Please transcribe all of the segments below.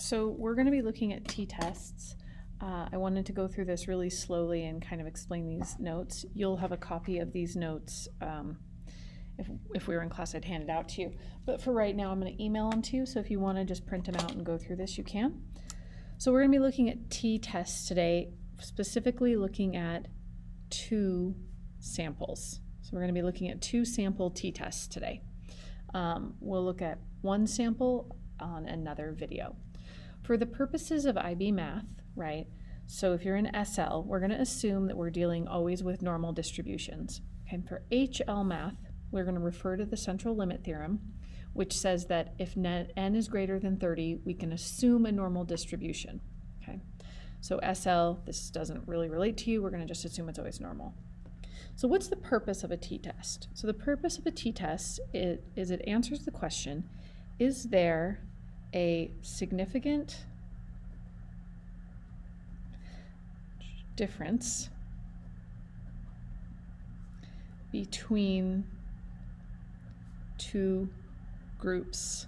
So we're going to be looking at t-tests. I wanted to go through this really slowly and kind of explain these notes. You'll have a copy of these notes. If we were in class, I'd hand it out to you. But for right now, I'm going to email them to you. So if you want to just print them out and go through this, you can. So we're going to be looking at t-tests today, specifically looking at 2 samples. So we're going to be looking at 2 sample t-tests today. We'll look at 1 sample on another video. For the purposes of IB math, right? So if you're in SL, we're going to assume that we're dealing always with normal distributions. Okay, for HL math, we're going to refer to the central limit theorem, which says that if n is greater than 30, we can assume a normal distribution. Okay, so SL, this doesn't really relate to you. We're going to just assume it's always normal. So what's the purpose of a t-test? So the purpose of a t-test is it answers the question, is there a significant difference between 2 groups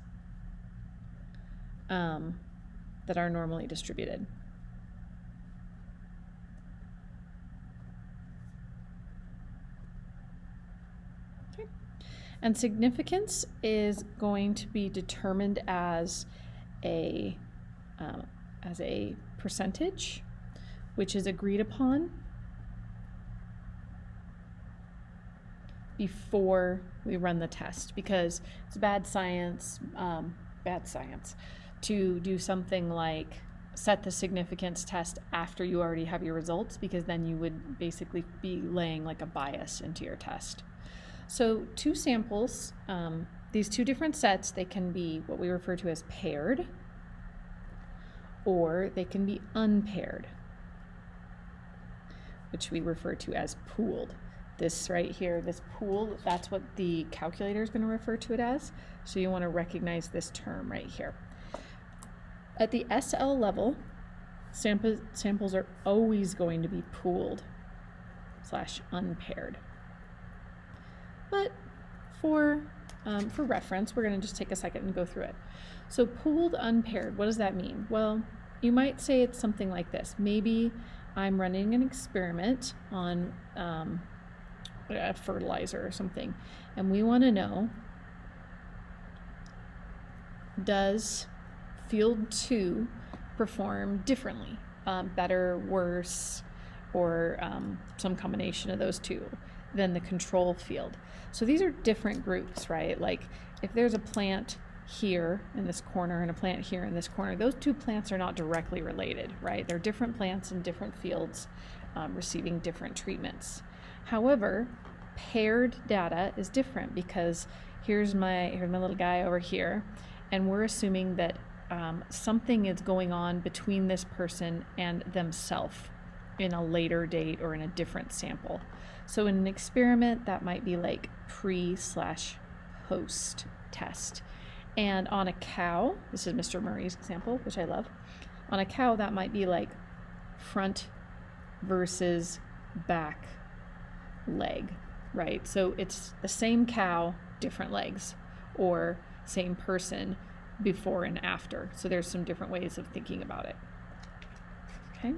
that are normally distributed? Okay. And significance is going to be determined as a percentage, which is agreed upon before we run the test, because it's bad science to do something like set the significance test after you already have your results, because then you would basically be laying like a bias into your test. So 2 samples, these 2 different sets, they can be what we refer to as paired, or they can be unpaired, which we refer to as pooled. This right here, this pool, that's what the calculator is going to refer to it as. So you want to recognize this term right here. At the SL level, samples are always going to be pooled / unpaired. But for reference, we're going to just take a second and go through it. So pooled unpaired, what does that mean? Well, you might say it's something like this. Maybe I'm running an experiment on a fertilizer or something, and we want to know, does field 2 perform differently, better, worse, or some combination of those 2 than the control field? So these are different groups, right? Like if there's a plant here in this corner and a plant here in this corner, those 2 plants are not directly related, right? They're different plants in different fields receiving different treatments. However, paired data is different, because here's my little guy over here, and we're assuming that something is going on between this person and themselves in a later date or in a different sample. So in an experiment, that might be like pre/post test. And on a cow, this is Mr. Murray's example, which I love. On a cow, that might be like front versus back leg, right? So it's the same cow, different legs, or same person before and after. So there's some different ways of thinking about it. Okay.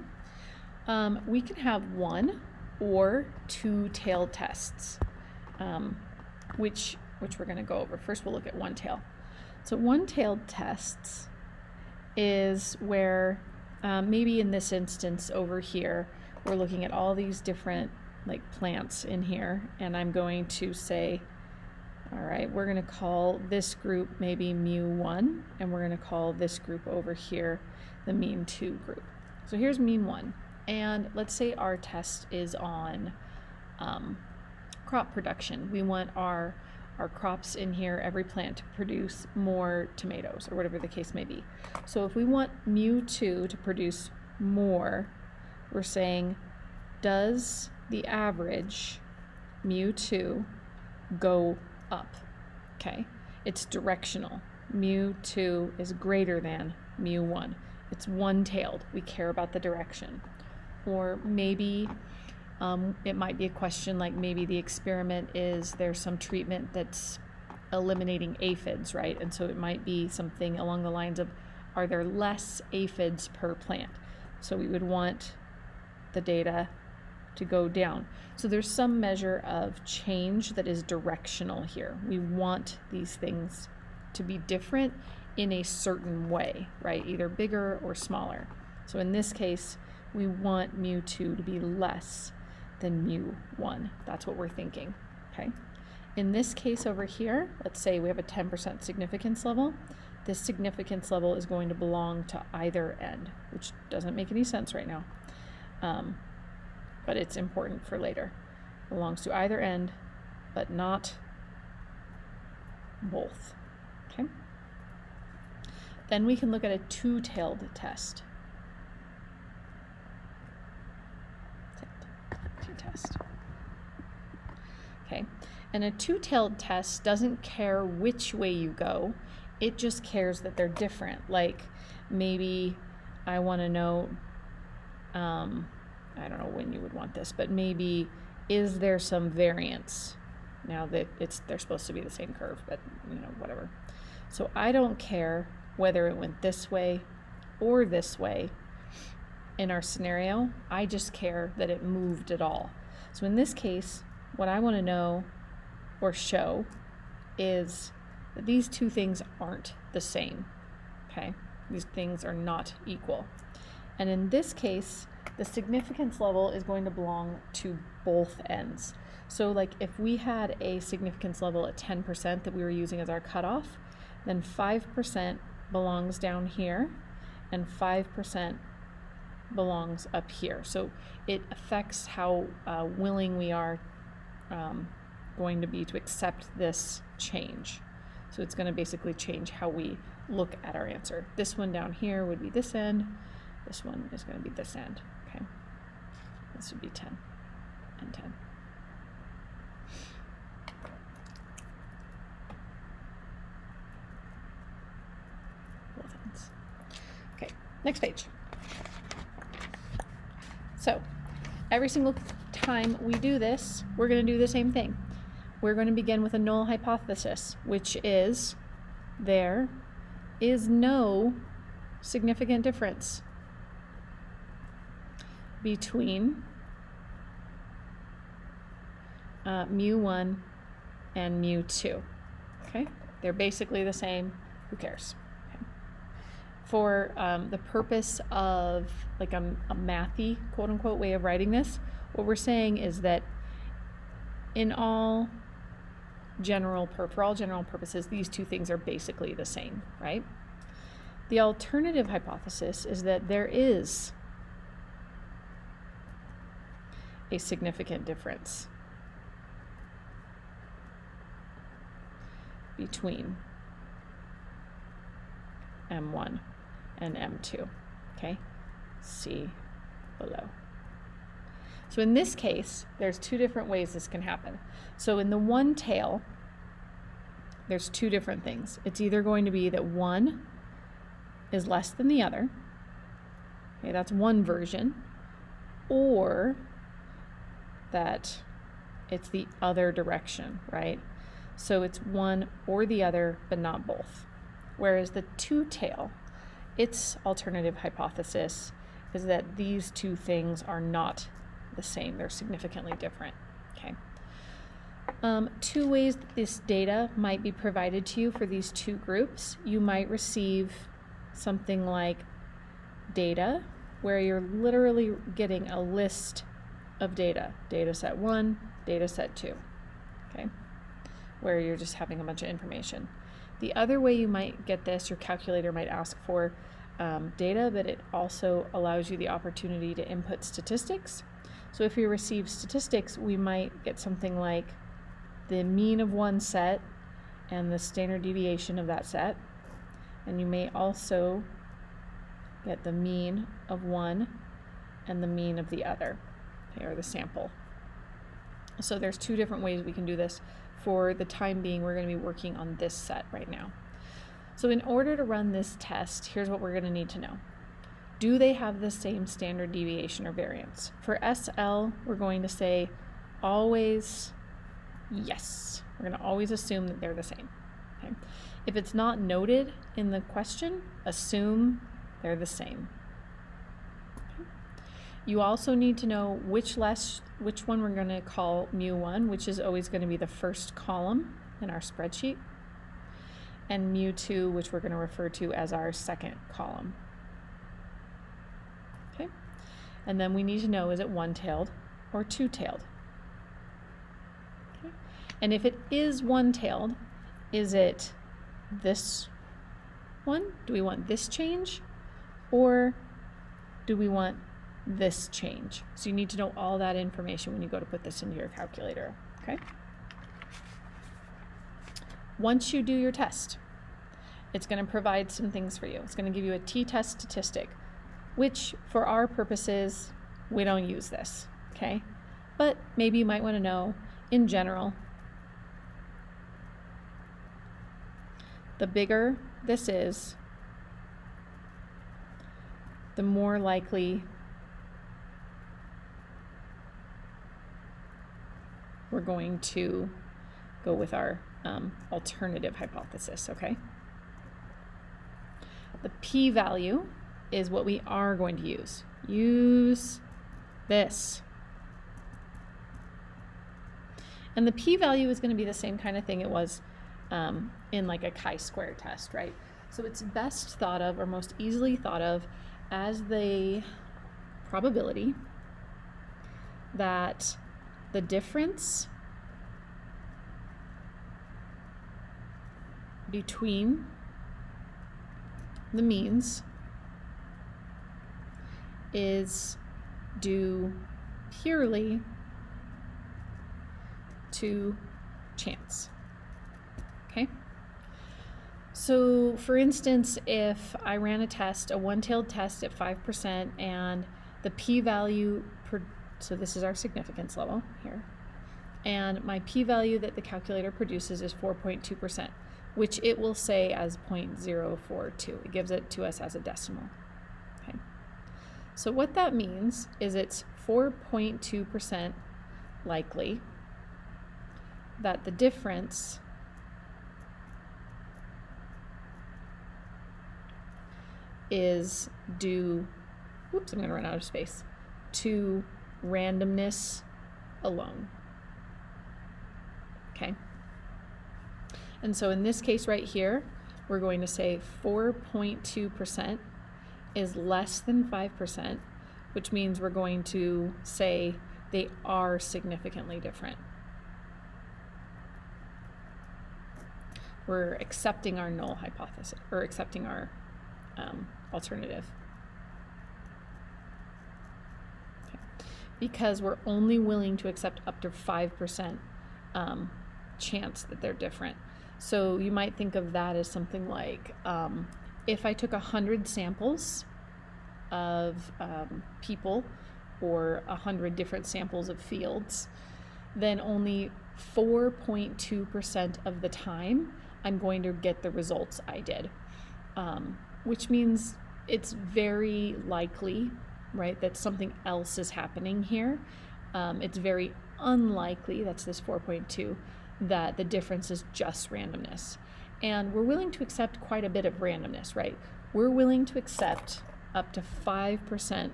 We can have 1 or 2 tailed tests, which we're going to go over. First, we'll look at one tail. So one-tailed tests is where maybe in this instance over here, we're looking at all these different like plants in here, and I'm going to say, all right, we're going to call this group maybe mu1, and we're going to call this group over here the mean2 group. So here's mean1, and let's say our test is on crop production. We want our crops in here, every plant, to produce more tomatoes, or whatever the case may be. So if we want mu2 to produce more, we're saying, does the average mu2 go up? Okay, it's directional. Mu2 is greater than mu1. It's one-tailed. We care about the direction. Or maybe it might be a question like, maybe the experiment is there's some treatment that's eliminating aphids, right? And so it might be something along the lines of are there less aphids per plant? So we would want the data to go down. So there's some measure of change that is directional here. We want these things to be different in a certain way, right? Either bigger or smaller. So in this case, we want mu2 to be less than mu1. That's what we're thinking, okay? In this case over here, let's say we have a 10% significance level. This significance level is going to belong to either end, which doesn't make any sense right now, but it's important for later. Belongs to either end, but not both, okay? Then we can look at a two-tailed test. T-test. Okay, and a two-tailed test doesn't care which way you go. It just cares that they're different. Like maybe I want to know, I don't know when you would want this, but maybe is there some variance now that they're supposed to be the same curve, but whatever. So I don't care whether it went this way or this way in our scenario. I just care that it moved at all. So in this case, what I want to know or show is that these two things aren't the same, okay? These things are not equal. And in this case, the significance level is going to belong to both ends. So like if we had a significance level at 10% that we were using as our cutoff, then 5% belongs down here and 5% belongs up here. So it affects how willing we are going to be to accept this change. So it's going to basically change how we look at our answer. This one down here would be this end. This one is going to be this end. Okay. This would be 10 and 10. Both ends. Okay, next page. So every single time we do this, we're going to do the same thing. We're going to begin with a null hypothesis, which is there is no significant difference between mu1 and mu2. Okay, they're basically the same. Who cares? Okay. For the purpose of like a mathy quote unquote way of writing this, what we're saying is that for all general purposes, these two things are basically the same, right? The alternative hypothesis is that there is a significant difference between M1 and M2, okay? See below. So in this case, there's two different ways this can happen. So in the one tail, there's two different things. It's either going to be that one is less than the other, okay, that's one version, or that it's the other direction, right? So it's one or the other, but not both. Whereas the two-tail, its alternative hypothesis is that these two things are not the same. They're significantly different, okay? Two ways that this data might be provided to you for these two groups. You might receive something like data, where you're literally getting a list of data. Data set 1, data set 2, okay? Where you're just having a bunch of information. The other way you might get this, your calculator might ask for data, but it also allows you the opportunity to input statistics. So if you receive statistics, we might get something like the mean of one set and the standard deviation of that set. And you may also get the mean of one and the mean of the other, okay, or the sample. So there's two different ways we can do this. For the time being, we're going to be working on this set right now. So in order to run this test, here's what we're going to need to know. Do they have the same standard deviation or variance? For SL, we're going to say always yes. We're going to always assume that they're the same. Okay. If it's not noted in the question, assume they're the same. Okay. You also need to know which one we're going to call mu1, which is always going to be the first column in our spreadsheet, and mu2, which we're going to refer to as our second column. Okay. And then we need to know, is it one-tailed or two-tailed? Okay. And if it is one-tailed, is it this one? Do we want this change, or do we want this change? So you need to know all that information when you go to put this into your calculator, okay? Once you do your test, it's going to provide some things for you. It's going to give you a t-test statistic, which for our purposes, we don't use this, okay? But maybe you might want to know, in general, the bigger this is, the more likely we're going to go with our alternative hypothesis, okay? The p-value is what we are going to use. Use this. And the p-value is going to be the same kind of thing it was in like a chi-square test, right? So it's best thought of, or most easily thought of, as the probability that the difference between the means is due purely to chance. Okay? So for instance, if I ran a test, a one-tailed test at 5%, and the p-value so this is our significance level here, and my p-value that the calculator produces is 4.2%, which it will say as 0.042. It gives it to us as a decimal. Okay. So what that means is it's 4.2% likely that the difference is due, oops, I'm going to run out of space, to randomness alone. Okay. And so in this case right here, we're going to say 4.2% is less than 5%, which means we're going to say they are significantly different. We're accepting our null hypothesis, or accepting our alternative. Okay. Because we're only willing to accept up to 5% chance that they're different. So you might think of that as something like, if I took 100 samples of people, or 100 different samples of fields, then only 4.2% of the time I'm going to get the results I did. Which means it's very likely, right, that something else is happening here. It's very unlikely, that's this 4.2, that the difference is just randomness. And we're willing to accept quite a bit of randomness, right? We're willing to accept up to 5%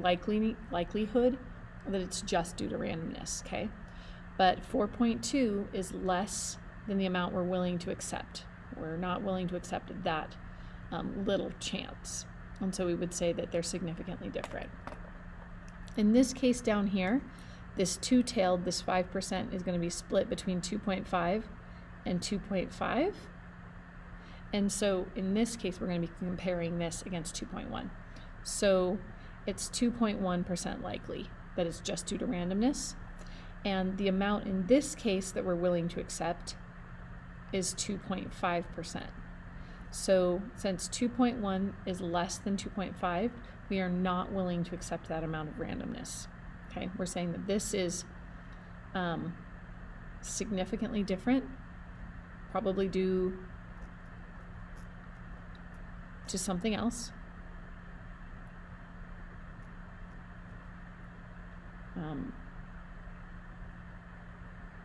likelihood that it's just due to randomness, okay? But 4.2 is less than the amount we're willing to accept. We're not willing to accept that little chance. And so we would say that they're significantly different. In this case down here, this two-tailed, this 5% is going to be split between 2.5 and 2.5. And so in this case, we're going to be comparing this against 2.1. So it's 2.1% likely that it's just due to randomness. And the amount in this case that we're willing to accept is 2.5%. So since 2.1 is less than 2.5, we are not willing to accept that amount of randomness. Okay, we're saying that this is significantly different, probably due to something else.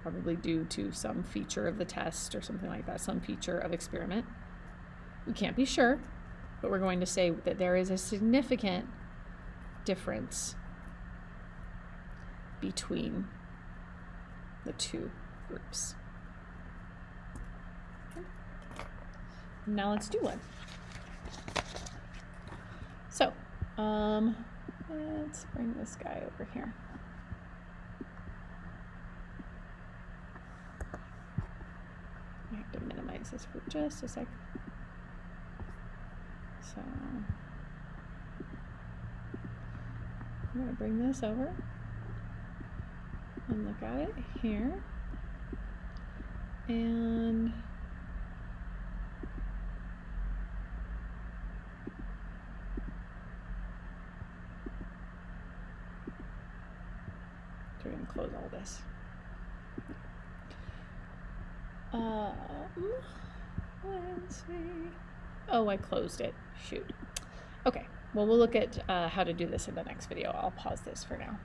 probably due to some feature of the test or something like that, some feature of experiment. We can't be sure, but we're going to say that there is a significant difference between the two groups. Okay. Now let's do one. So, let's bring this guy over here. I have to minimize this for just a sec. So, I'm going to bring this over and look at it here. And so we're going to close all this. Let's see. Oh, I closed it. Shoot. Okay. Well, we'll look at how to do this in the next video. I'll pause this for now.